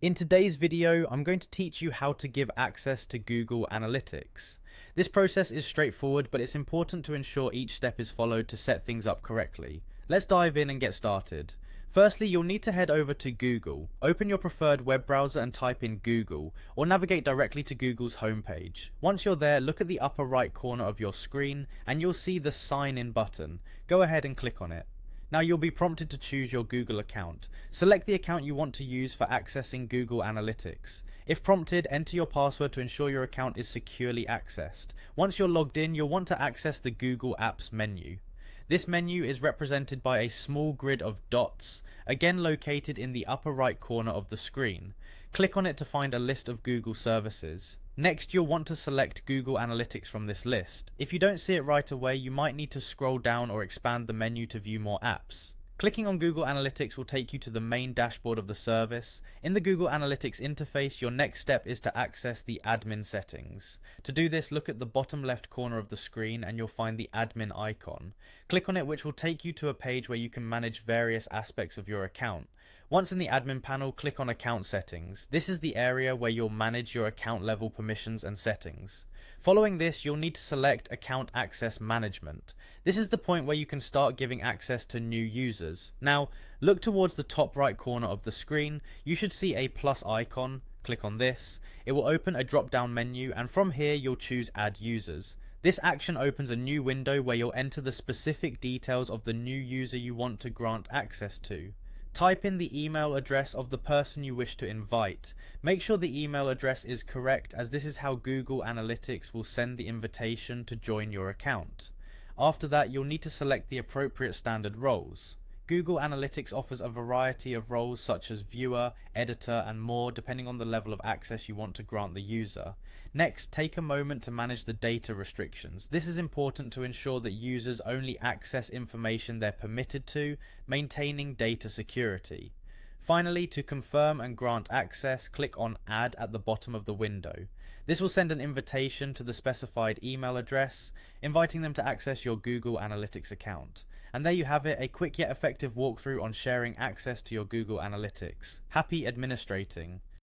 In today's video, I'm going to teach you how to give access to Google Analytics. This process is straightforward, but it's important to ensure each step is followed to set things up correctly. Let's dive in and get started. Firstly, you'll need to head over to Google. Open your preferred web browser and type in Google, or navigate directly to Google's homepage. Once you're there, look at the upper right corner of your screen and you'll see the Sign In button. Go ahead and click on it. Now you'll be prompted to choose your Google account. Select the account you want to use for accessing Google Analytics. If prompted, enter your password to ensure your account is securely accessed. Once you're logged in, you'll want to access the Google Apps menu. This menu is represented by a small grid of dots, again located in the upper right corner of the screen. Click on it to find a list of Google services. Next, you'll want to select Google Analytics from this list. If you don't see it right away, you might need to scroll down or expand the menu to view more apps. Clicking on Google Analytics will take you to the main dashboard of the service. In the Google Analytics interface, your next step is to access the admin settings. To do this, look at the bottom left corner of the screen and you'll find the admin icon. Click on it, which will take you to a page where you can manage various aspects of your account. Once in the admin panel, click on Account Settings. This is the area where you'll manage your account level permissions and settings. Following this, you'll need to select Account Access Management. This is the point where you can start giving access to new users. Now, look towards the top right corner of the screen. You should see a plus icon. Click on this. It will open a drop-down menu, and from here you'll choose Add Users. This action opens a new window where you'll enter the specific details of the new user you want to grant access to. Type in the email address of the person you wish to invite. Make sure the email address is correct, as this is how Google Analytics will send the invitation to join your account. After that, you'll need to select the appropriate standard roles. Google Analytics offers a variety of roles such as viewer, editor, and more, depending on the level of access you want to grant the user. Next, take a moment to manage the data restrictions. This is important to ensure that users only access information they're permitted to, maintaining data security. Finally, to confirm and grant access, click on Add at the bottom of the window. This will send an invitation to the specified email address, inviting them to access your Google Analytics account. And there you have it, a quick yet effective walkthrough on sharing access to your Google Analytics. Happy administrating!